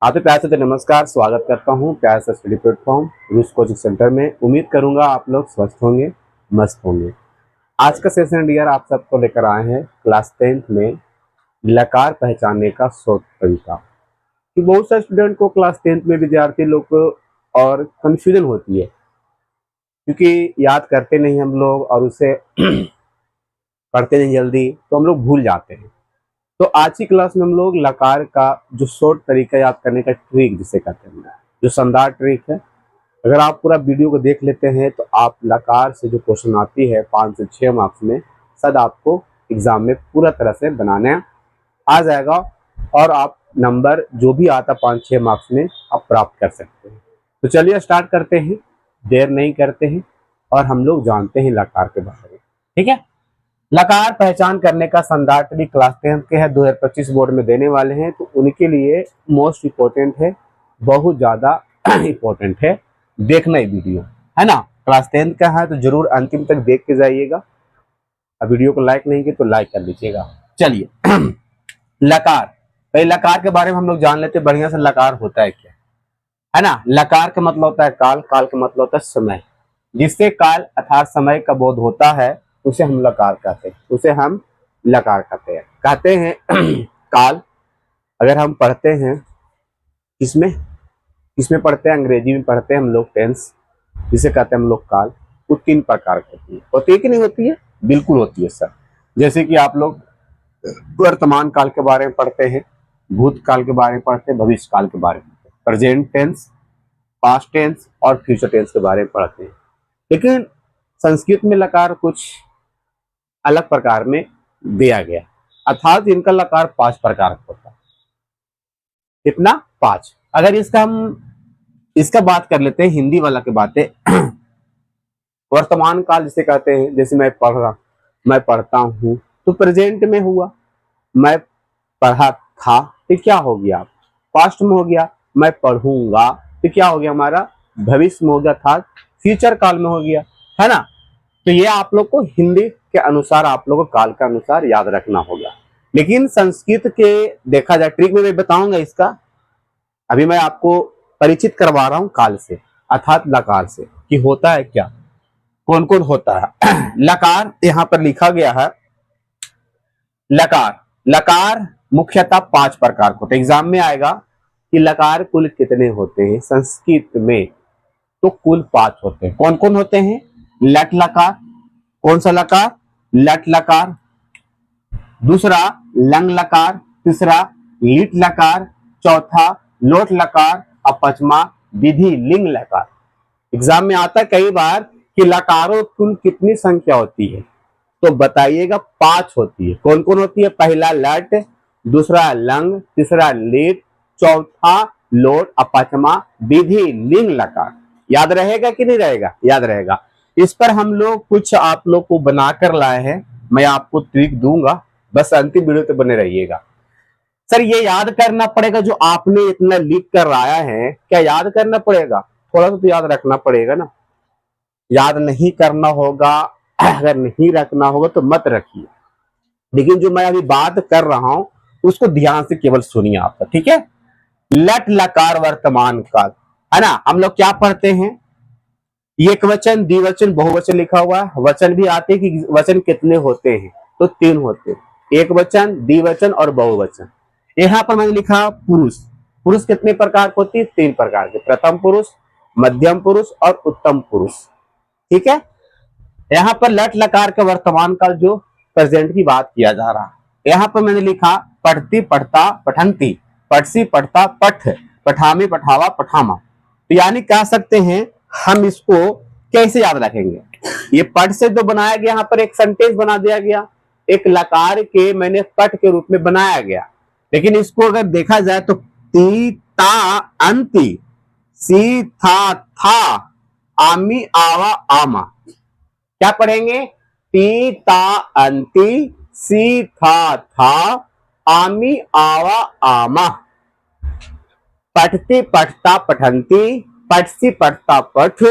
आप प्यार से नमस्कार, स्वागत करता हूं प्यार से स्टडी प्लेटफॉर्म रूस कोचिंग सेंटर में। उम्मीद करूंगा आप लोग स्वस्थ होंगे, मस्त होंगे। आज का सेशन डियर आप सबको लेकर आए हैं क्लास 10th में लकार पहचानने का शॉर्ट तरीका। कि बहुत सारे स्टूडेंट को क्लास 10th में विद्यार्थी लोग को और कंफ्यूजन होती है, क्योंकि याद करते नहीं हम लोग और उसे पढ़ते नहीं जल्दी, तो हम लोग भूल जाते हैं। तो आज की क्लास में हम लोग लकार का जो शॉर्ट तरीका याद करने का ट्रिक जिसे कहते हैं, जो शानदार ट्रिक है, अगर आप पूरा वीडियो को देख लेते हैं तो आप लकार से जो क्वेश्चन आती है 5 से 6 मार्क्स में, शायद आपको एग्जाम में पूरा तरह से बनाने आ जाएगा और आप नंबर जो भी आता 5-6 मार्क्स में आप प्राप्त कर सकते हैं। तो चलिए स्टार्ट करते हैं, देर नहीं करते हैं और हम लोग जानते हैं लकार के बारे में। ठीक है, लकार पहचान करने का शानदार ट्रिक क्लास 10th के है, 2025 बोर्ड में देने वाले हैं, तो उनके लिए मोस्ट इम्पोर्टेंट है, बहुत ज्यादा इम्पोर्टेंट है। देखना ही वीडियो है ना, क्लास 10th का है तो जरूर अंतिम तक देख के जाइएगा। अब वीडियो को लाइक नहीं किए तो लाइक कर लीजिएगा। चलिए लकार, पहले लकार के बारे में हम लोग जान लेते हैं बढ़िया से। लकार होता है क्या, है ना। लकार का मतलब होता है काल, काल का मतलब होता है समय। जिससे काल अर्थात समय का बोध होता है उसे हम लकार कहते हैं, उसे हम लकार कहते हैं काल। अगर हम पढ़ते हैं किसमें किसमें पढ़ते हैं, अंग्रेजी में पढ़ते हैं हम लोग टेंस, जिसे कहते हैं हम लोग काल। वो 3 प्रकार की होती है कि नहीं होती है? बिल्कुल होती है सर। जैसे कि आप लोग वर्तमान काल के बारे में पढ़ते हैं, भूतकाल के बारे में पढ़ते हैं, भविष्य काल के बारे में पढ़ते हैं, प्रेजेंट टेंस, पास्ट टेंस और फ्यूचर टेंस के बारे में पढ़ते हैं। लेकिन संस्कृत में लकार कुछ अलग प्रकार में दिया गया, अर्थात इनका लकार 5 प्रकार का होता है। कितना? 5। अगर इसका बात कर लेते हैं, हिंदी वाला की बातें वर्तमान काल जिसे कहते हैं, जैसे मैं पढ़ता हूं तो प्रेजेंट में हुआ। मैं पढ़ा था तो क्या हो गया, पास्ट में हो गया। मैं पढ़ूंगा तो क्या हो गया, हमारा भविष्य में हो गया, था फ्यूचर काल में हो गया, है ना। तो ये आप लोग को हिंदी के अनुसार, आप लोग को काल के अनुसार याद रखना होगा। लेकिन संस्कृत के देखा जाए ट्रिक में मैं बताऊंगा इसका। अभी मैं आपको परिचित करवा रहा हूं काल से, अर्थात लकार से, कि होता है क्या, कौन कौन होता है। लकार यहां पर लिखा गया है। लकार मुख्यतः 5 प्रकार के होते हैं। एग्जाम में आएगा कि लकार कुल कितने होते हैं संस्कृत में, तो कुल 5 होते हैं। कौन कौन होते हैं? लट लकार, कौन सा लकार? लट लकार। दूसरा लंग लकार, तीसरा लिट लकार, चौथा लोट लकार और पांचवा विधि लिंग लकार। एग्जाम में आता है कई बार कि लकारों कुल कितनी संख्या होती है, तो बताइएगा 5 होती है। कौन कौन होती है? पहला लट, दूसरा लंग, तीसरा लिट, चौथा लोट और पांचवा विधि लिंग लकार। याद रहेगा कि नहीं रहेगा? याद रहेगा। इस पर हम लोग कुछ आप लोग को बनाकर लाए हैं, मैं आपको ट्रिक दूंगा, बस अंतिम वीडियो तक बने रहिएगा। सर ये याद करना पड़ेगा जो आपने इतना लिख कर लाया है, क्या याद करना पड़ेगा? थोड़ा सा तो याद रखना पड़ेगा ना। याद नहीं करना होगा, अगर नहीं रखना होगा तो मत रखिए, लेकिन जो मैं अभी बात कर रहा हूं उसको ध्यान से केवल सुनिए आपका, ठीक है। लट लकार वर्तमान काल, है ना। हम लोग क्या पढ़ते हैं, एक वचन, द्विवचन, बहुवचन लिखा हुआ है। वचन भी आते हैं कि वचन कितने होते हैं, तो 3 होते हैं, एक वचन, द्विवचन और बहुवचन। यहाँ पर मैंने लिखा पुरुष। पुरुष कितने प्रकार की होती है? 3 प्रकार के, प्रथम पुरुष, मध्यम पुरुष और उत्तम पुरुष, ठीक है। यहाँ पर लट लकार के वर्तमान काल जो प्रेजेंट की बात किया जा रहा है। यहाँ पर मैंने लिखा पढ़ती, पढ़ता, पठंती, पढ़सी, पढ़ता, पठ, पठामी, पठावा, पठामा। तो यानी कह सकते हैं हम इसको कैसे याद रखेंगे। ये पठ से तो बनाया गया, यहाँ पर एक सेंटेंस बना दिया गया, एक लकार के मैंने पठ के रूप में बनाया गया। लेकिन इसको अगर देखा जाए तो ती ता अंति, सी था आमी आवा आमा। क्या पढ़ेंगे? ती ता अंति, सी था आमी आवा आमा। पठती, पठता, पठंती, पठसी, पठता, पठ,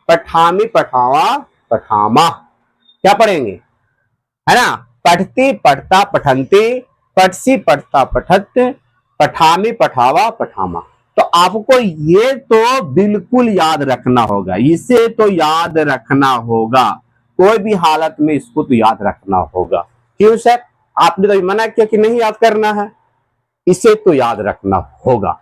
पठामी, पठावा, पठामा। क्या पढ़ेंगे, है ना। पठती, पठता, पठंती, पठसी, पठता, पठत, पठामी, पठावा, पठामा। तो आपको ये तो बिल्कुल याद रखना होगा, इसे तो याद रखना होगा, कोई भी हालत में इसको तो याद रखना होगा। क्यों सर, आपने तो मना किया कि नहीं याद करना है, इसे तो याद रखना होगा,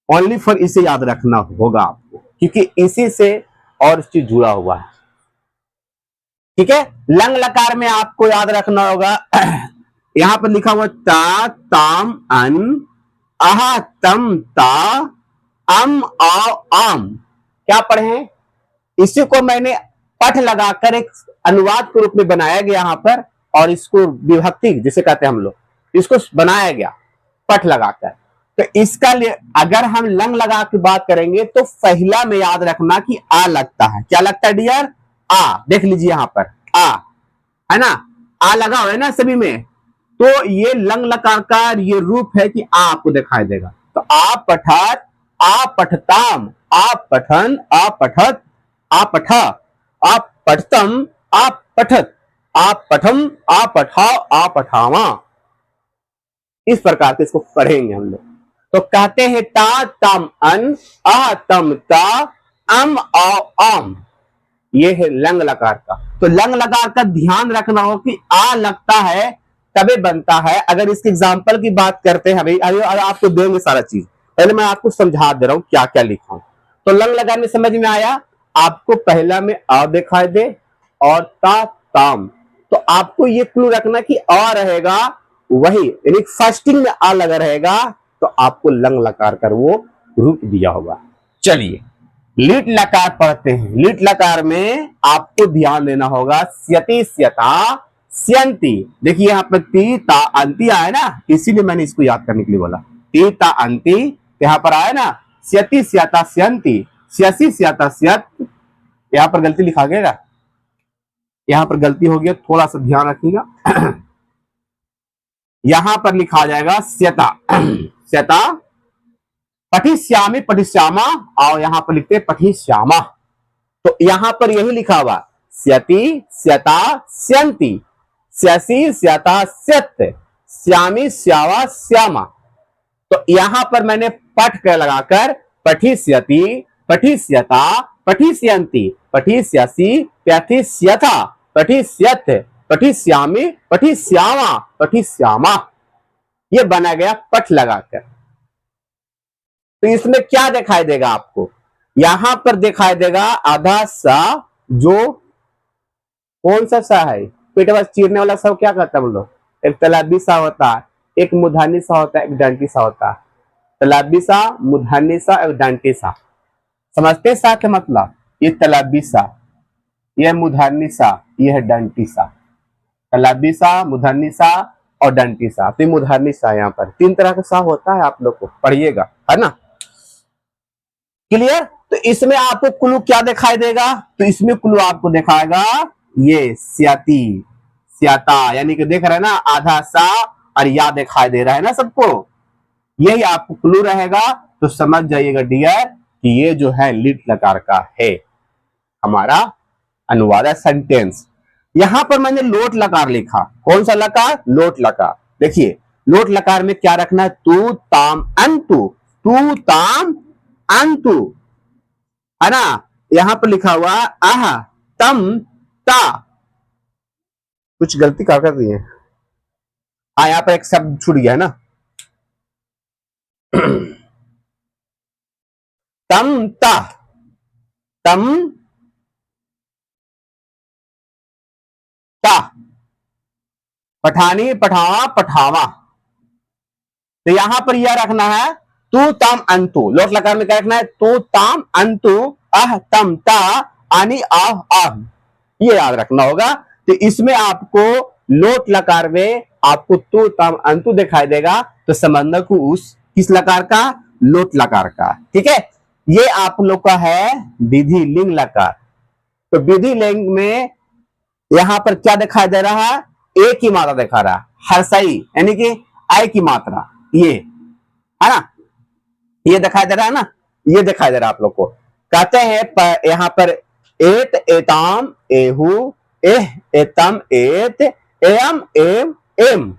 ओनली फॉर इसे याद रखना होगा आपको, क्योंकि इसी से और चीज जुड़ा हुआ है। ठीक है, लंग लकार में आपको याद रखना होगा यहां पर लिखा हुआ ता ताम अन आहा तम ता अम आओ आम, क्या पढ़े हैं, इसी को मैंने पठ लगाकर एक अनुवाद के रूप में बनाया गया यहां पर, और इसको विभक्ति जिसे कहते हैं हम लोग, इसको बनाया गया पठ लगाकर। तो इसका लिए अगर हम लंग लगा के बात करेंगे तो पहला में याद रखना कि आ लगता है, क्या लगता है डियर, आ, देख लीजिए यहां पर आ है ना, आ लगा हुआ है ना सभी में, तो ये लंग लकार का ये रूप है कि आ आपको दिखाई देगा। तो आ पठत, आ पठताम, आ पठन, आ पठत, आ पठा, आ पठतम, आ पठत, आ पठम, आ पठाओ, आ पठावा, इस प्रकार से इसको पढ़ेंगे हम लोग। तो कहते हैं ता तम अन आ तम ता अम आ आम, ये है लंग लकार का। तो लंग लकार का ध्यान रखना हो कि आ लगता है तबे बनता है। अगर इसके एग्जाम्पल की बात करते हैं, भाई आपको देंगे सारा चीज, पहले मैं आपको समझा दे रहा हूं क्या क्या लिखा हूं। तो लंग लगाने समझ में आया आपको, पहला में आ दिखाई दे और ता ताम, तो आपको ये क्लू रखना कि आ रहेगा वही, यानी फर्स्टिंग में आ लगा रहेगा, तो आपको लंग लकार कर वो रूप दिया होगा। चलिए लीट लकार पढ़ते हैं। लीट लकार में आपको ध्यान देना होगा स्यति स्यता स्यंती, देखिए यहाँ पर ती ता अंति आया ना, इसीलिए मैंने इसको याद करने के लिए बोला, ती ता अंति यहाँ पर आया ना, स्यति स्यता स्यंती, स्यसी स्यता स्यत, यहाँ पर गलती लिखा गया, यहाँ पर गलती हो गया, थोड़ा सा ध्यान रखिएगा यहां पर लिखा जाएगा स्यता स्यता, पठिश्यामी पठिश्यामा, और यहां पर लिखते हैं पठिश्यामा, तो यहां पर यही लिखा हुआ स्यति स्यता स्यंती, स्यसी स्यता स्यत, श्यामी श्यावा श्यामा। तो यहां पर मैंने पठ कर लगाकर पठिष्यति पठिष्यता पठिष्यंती पठिष्यसि पठिष्यथा पठिष्यत पठिष्यामि पठिष्यामा पठिष्यामा, ये बना गया पठ लगाकर। तो इसमें क्या दिखाई देगा आपको, यहां पर दिखाई देगा आधा सा, जो कौन सा सा है, पेट में चीरने वाला सा क्या कहता है हम लोग, एक तलाबी सा होता है, एक मुधानी सा होता है, एक डंटी सा होता है, तलाबी सा, मुधानी सा, एक डंटी सा, समझते सा के मतलब, ये तलाबी सा, यह मुधानी सा, यह है डंटी सा, तलाबी सा, मुधानी सा और डंटी सा। तो मुधानी सा यहाँ पर तीन तरह का सा होता है, आप लोग को पढ़िएगा, है ना, क्लियर। तो इसमें आपको क्लू क्या दिखाई देगा, तो इसमें क्लू आपको दिखाएगा ये स्याती स्याता, यानी कि देख रहे हैं ना आधा सा और या दिखाई दे रहा है ना सबको, यही आपको क्लू रहेगा। तो समझ जाइएगा डियर कि ये जो है लीट लकार का है हमारा अनुवाद है सेंटेंस। यहां पर मैंने लोट लकार लिखा, कौन सा लकार, लोट लकार। देखिए लोट लकार में क्या रखना है, तू ताम अंतु, तू ताम अंतु, है ना, यहां पर लिखा हुआ आह तम ता, कुछ गलती कर दी है, यहाँ पर एक शब्द छूट गया है ना तम ता, तम ता, पठानी पठावा पठावा, तो यहां पर यह रखना है तू ताम अंतु, लोट लकार में क्या रखना है, तू ताम अंतु अह तम ता आनी आह आह, ये याद रखना होगा। तो इसमें आपको लोट लकार में आपको तू ताम अंतु दिखाई देगा, तो समझना को उस किस लकार का, लोट लकार का, ठीक है। ये आप लोग का है विधि लिंग लकार। तो विधि लिंग में यहां पर क्या दिखाई दे रहा है, ए की मात्रा दिखा रहा है, हर्षई यानी कि आई की मात्रा, ये है ना, ये दिखाई दे रहा है ना, ये दिखाई दे रहा है आप लोग को। कहते हैं यहां पर एत एताम एहू एह एतम एत एम एम एम,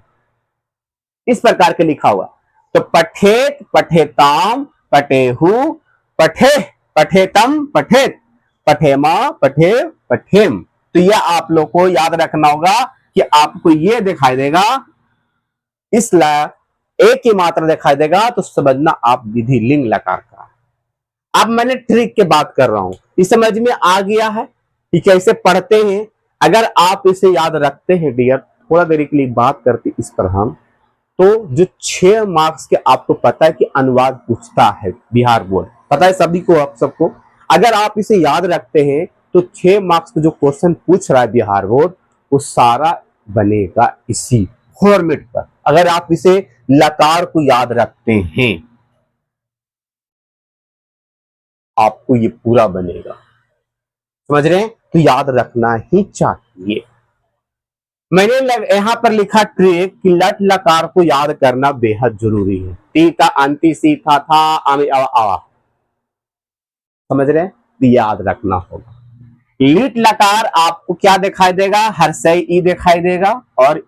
इस प्रकार के लिखा हुआ। तो पठेत, पठेताम, पठेहु, पठे, पठेतम, पठेत, पठेमा, पठे, पठेम। तो यह आप लोग को याद रखना होगा कि आपको ये दिखाई देगा, इस एक ही मात्रा दिखाई देगा तो समझना आप विधि लिंग लकार का। अब मैंने ट्रिक की बात कर रहा हूं, इस समझ में आ गया है कि कैसे पढ़ते हैं। अगर आप इसे याद रखते हैं डियर, थोड़ा देर के लिए बात करते इस पर हम, तो जो 6 मार्क्स के आपको पता है कि अनुवाद पूछता है बिहार बोर्ड, पता है सभी को, आप सबको। अगर आप इसे याद रखते हैं तो 6 मार्क्स का जो क्वेश्चन पूछ रहा है बिहार बोर्ड, वो सारा बनेगा इसी फॉर्मेट पर। अगर आप इसे लकार को याद रखते हैं, आपको ये पूरा बनेगा। समझ रहे हैं? तो याद रखना ही चाहिए। मैंने यहां पर लिखा ट्रिक कि लट लकार को याद करना बेहद जरूरी है। टीका अंति सीखा था आवा, समझ रहे हैं? तो याद रखना होगा। लिट लकार आपको क्या दिखाई देगा? हर्षय ई दिखाई देगा और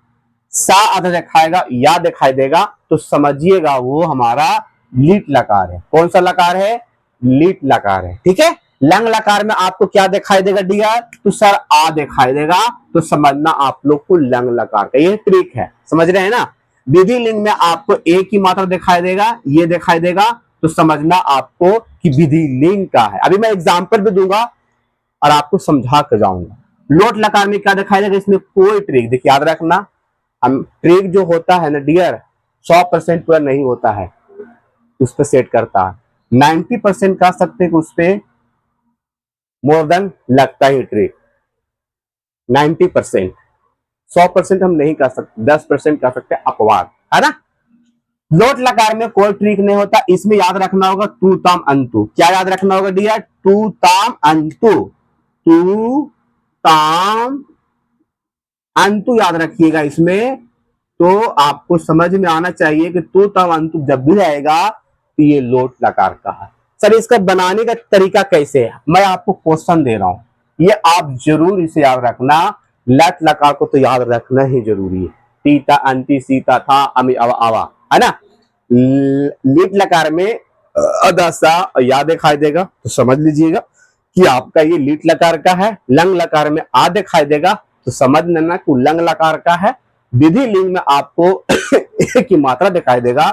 सा आधा दिखाएगा, या दिखाई देगा, तो समझिएगा वो हमारा लीट लकार है। कौन सा लकार है? लीट लकार है। ठीक है। लंग लकार में आपको क्या दिखाई देगा डियर? तो सर आ दिखाई देगा, तो समझना आप लोग को लंग लकार का ये ट्रिक है। समझ रहे हैं ना? विधि लिंग में आपको एक ही मात्रा दिखाई देगा, ये दिखाई देगा, तो समझना आपको कि विधि लिंग का है। अभी मैं एग्जाम्पल भी दूंगा और आपको समझा कर जाऊंगा। लोट लकार में क्या दिखाई देगा? इसमें कोई ट्रिक, देखिए याद रखना, हम ट्रिक जो होता है ना डियर, 100% पूरा नहीं होता है, उस पर सेट करता है। 90% कह सकते हैं कि उस पर मोर देन लगता ही ट्रिक। 90%, 100% हम नहीं कर सकते, 10% कर सकते अपवाद, है ना। लोट लकार में कोई ट्रिक नहीं होता। इसमें याद रखना होगा तू ताम अंतु। क्या याद रखना होगा डियर? तू ताम अंतु, तू ताम अंतु याद रखिएगा। इसमें तो आपको समझ में आना चाहिए कि तू तम अंतु जब भी आएगा तो ये लोट लकार का है। सर इसका बनाने का तरीका कैसे है? मैं आपको क्वेश्चन दे रहा हूं, ये आप जरूर इसे याद रखना। लट लकार को तो याद रखना ही जरूरी है। तीता अंति सीता था अमी अवा आवा, है ना। लिट लकार में अदसा या दिखाई देगा, तो समझ लीजिएगा कि आपका ये लीट लकार का है। लंग लकार में आ दिखाई देगा, तो समझ लेना कि लंग लकार का है। विधि लिंग में आपको एक ही मात्रा दिखाई देगा,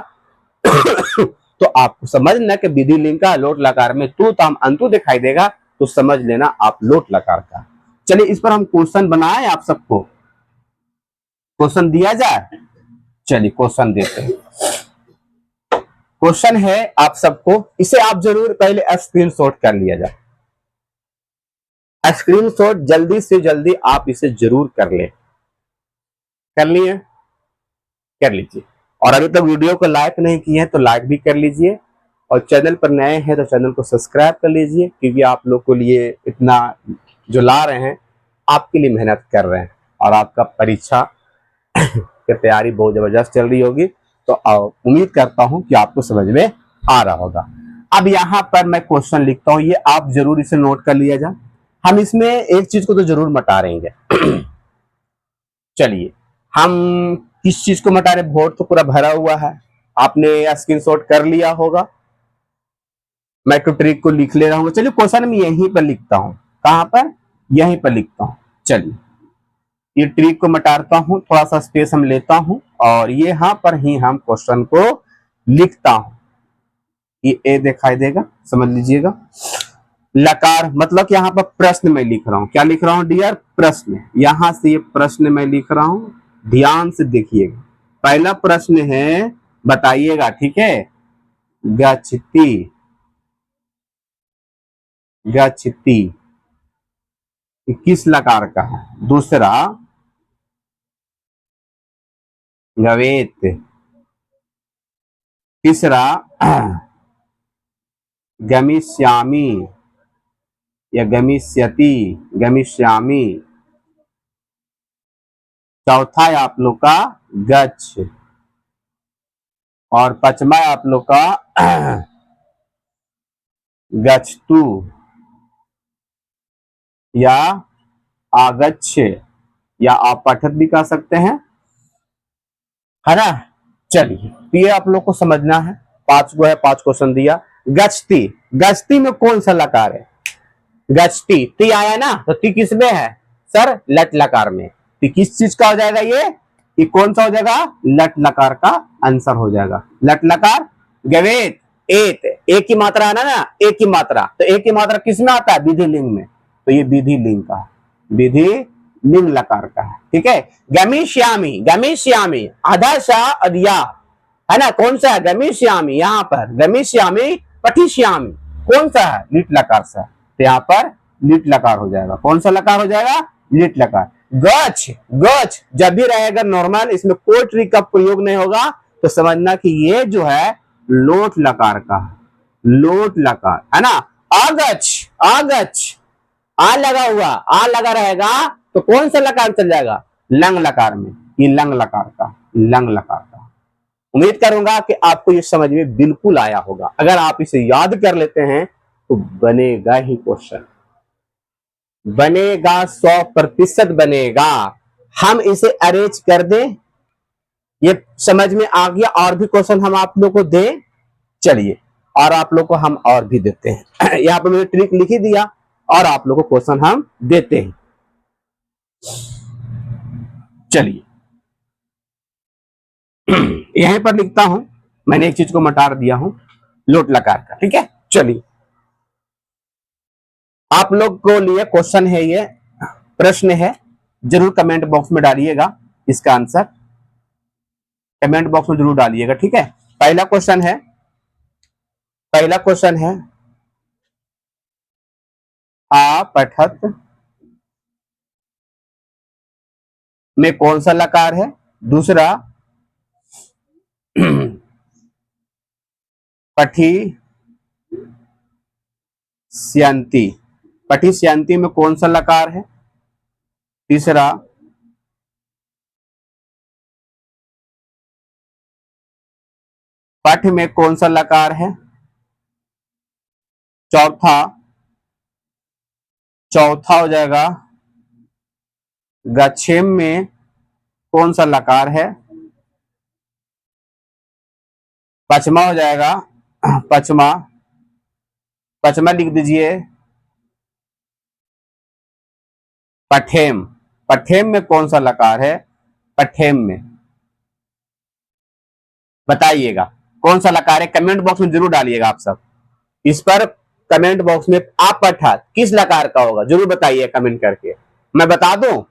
तो आपको समझ लेना कि विधि लिंग का। लोट लकार में तू ताम अंतु दिखाई देगा, तो समझ लेना आप लोट लकार का। चलिए इस पर हम क्वेश्चन बनाए, आप सबको क्वेश्चन दिया जाए। चलिए क्वेश्चन देते हैं। क्वेश्चन है आप सबको, इसे आप जरूर पहले स्क्रीनशॉट कर लिया जाए। स्क्रीनशॉट जल्दी से जल्दी आप इसे जरूर कर ले। कर लिए? कर लीजिए। और अभी तक वीडियो को लाइक नहीं किए हैं तो लाइक भी कर लीजिए, और चैनल पर नए हैं तो चैनल को सब्सक्राइब कर लीजिए, क्योंकि आप लोग को लिए इतना जो ला रहे हैं, आपके लिए मेहनत कर रहे हैं। और आपका परीक्षा की तैयारी बहुत जबरदस्त चल रही होगी, तो उम्मीद करता हूं कि आपको समझ में आ रहा होगा। अब यहाँ पर मैं क्वेश्चन लिखता हूं, ये आप जरूर इसे नोट कर लिया जाए। हम इसमें एक चीज को तो जरूर मटा रहेंगे। चलिए हम किस चीज को मटा रहे? वोट तो पूरा भरा हुआ है, आपने स्क्रीनशॉट कर लिया होगा। मैं तो ट्रिक को लिख ले रहा हूँ। चलिए क्वेश्चन में यहीं पर लिखता हूँ। कहां पर? यहीं पर लिखता हूँ। चलिए ये ट्रिक को मटाता हूं, थोड़ा सा स्पेस हम लेता हूं, और यहाँ पर ही हम क्वेश्चन को लिखता हूं। ये ए दिखाई देगा, समझ लीजिएगा। लकार मतलब यहाँ पर प्रश्न में लिख रहा हूं। क्या लिख रहा हूं डियर? प्रश्न। यहां से ये प्रश्न में लिख रहा हूं, ध्यान से देखिएगा। पहला प्रश्न है, बताइएगा, ठीक है। गच्छति, गच्छति किस लकार का है? दूसरा गवेत, तीसरा गमिष्यामि या गमिष्यति, गमिष्यामि। चौथा है आप लोग का गच्छ, और पांचवा है आप लोग का गच्छतु या आगच्छ, या आप पठत भी कह सकते हैं, है ना। चलिए, तो ये आप लोग को समझना है। 5 गो है, 5 क्वेश्चन दिया। गचती, गचती में कौन सा लकार है? गचती, ती आया ना, तो ती किस में है सर? लट लकार में। तो किस चीज का हो जाएगा ये कौन सा हो जाएगा? लट लकार का आंसर हो जाएगा। लट लकार गवेत एत, एक की मात्रा है ना, एक की मात्रा, तो एक की मात्रा किस में आता है? विधि लिंग में। तो ये विधि लिंग का, विधि लिंग लकार का है। ठीक है। गमिष्यामि, गमिष्यामि आधा सा अधिया है ना, कौन सा है? गमिष्यामि, यहाँ पर गमिष्यामि पठिष्यामि कौन सा है? लिट लकार सा। तो यहाँ पर लिट लकार हो जाएगा। कौन सा लकार हो जाएगा? लिट लकार। गच, गच जब भी रहेगा नॉर्मल, इसमें कोई ट्रिक का प्रयोग नहीं होगा, तो समझना कि ये जो है लोट लकार का, लोट लकार है ना। आगच, आगच आ लगा हुआ, आ लगा रहेगा, तो कौन सा लकार चल जाएगा? लंग लकार में। ये लंग लकार का, लंग लकार का। उम्मीद करूंगा कि आपको ये समझ में बिल्कुल आया होगा। अगर आप इसे याद कर लेते हैं तो बनेगा ही क्वेश्चन, बनेगा, 100% बनेगा। हम इसे अरेंज कर दें, ये समझ में आ गया। और भी क्वेश्चन हम आप लोग को दें, चलिए, और आप लोग को हम और भी देते हैं। यहाँ पे मैंने ट्रिक लिख ही दिया, और आप लोग को क्वेश्चन हम देते हैं। चलिए, यहीं पर लिखता हूं, मैंने एक चीज को मटार दिया हूं, लोट लकार का। ठीक है, चलिए, आप लोग को लिए क्वेश्चन है, ये प्रश्न है, जरूर कमेंट बॉक्स में डालिएगा इसका आंसर, कमेंट बॉक्स में जरूर डालिएगा। ठीक है। पहला क्वेश्चन है, पहला क्वेश्चन है, आ पठत में कौन सा लकार है? दूसरा, पठी स्यांति, पठी स्यांति में कौन सा लकार है? तीसरा, पठ में कौन सा लकार है? चौथा, चौथा हो जाएगा गच्छेम में कौन सा लकार है? पचमा हो जाएगा, पचमा, पचमा लिख दीजिए पठेम, पठेम में कौन सा लकार है? पठेम में बताइएगा कौन सा लकार है, कमेंट बॉक्स में जरूर डालिएगा आप सब। इस पर कमेंट बॉक्स में आप पठत किस लकार का होगा जरूर बताइए कमेंट करके। मैं बता दूं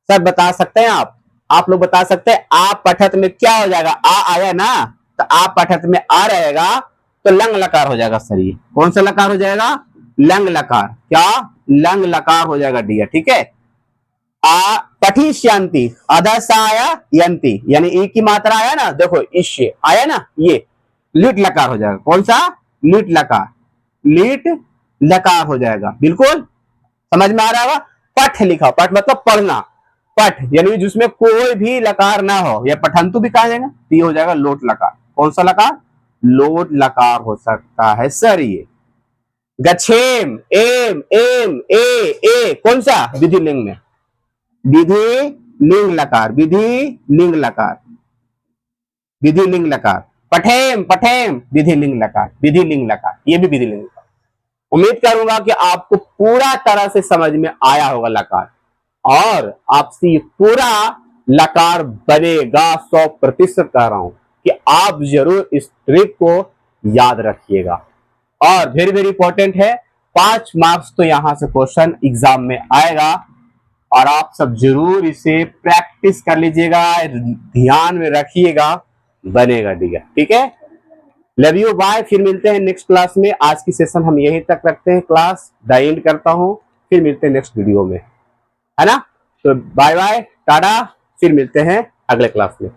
सर? बता सकते हैं आप लोग बता सकते हैं। आप पठत में क्या हो जाएगा? आ आया ना, तो आप पठत में आ रहेगा, तो लंग लकार हो जाएगा सर। ये कौन सा लकार हो जाएगा? लंग लकार। क्या? लंग लकार हो जाएगा डियर। ठीक है। आ पठी शांति, आधा सा आया यंती, यानी ई की मात्रा आया ना, देखो इश्य आया ना, ये लिट लकार हो जाएगा। कौन सा? लिट लकार, लिट लकार हो जाएगा। बिल्कुल समझ में आ रहा होगा। पठ लिखा, पठ मतलब पढ़ना, पठ यानी जिसमें कोई भी लकार ना हो, या पठंतु भी कहा जाएगा, तो ये हो जाएगा लोट लकार। कौन सा लकार? लोट लकार हो सकता है सर। ये गच्छेम, एम, एम, ए कौन सा? विधि लिंग में, विधि लिंग लकार, विधि लिंग लकार, विधि लिंग लकार। पठेम, पठेम विधि लिंग लकार, विधि लिंग लकार, ये भी विधि लिंग लकार। उम्मीद करूंगा कि आपको पूरा तरह से समझ में आया होगा लकार, और आपसे पूरा लकार बनेगा। 100% कह रहा हूं कि आप जरूर इस ट्रिक को याद रखिएगा। और वेरी वेरी इंपॉर्टेंट है, 5 मार्क्स तो यहां से क्वेश्चन एग्जाम में आएगा, और आप सब जरूर इसे प्रैक्टिस कर लीजिएगा, ध्यान में रखिएगा, बनेगा डियर। ठीक है। Love you, bye. फिर मिलते हैं नेक्स्ट क्लास में। आज की सेशन हम यहीं तक रखते हैं, क्लास द एंड करता हूं। फिर मिलते हैं नेक्स्ट वीडियो में, है ना। तो बाय बाय, टाटा, फिर मिलते हैं अगले क्लास में।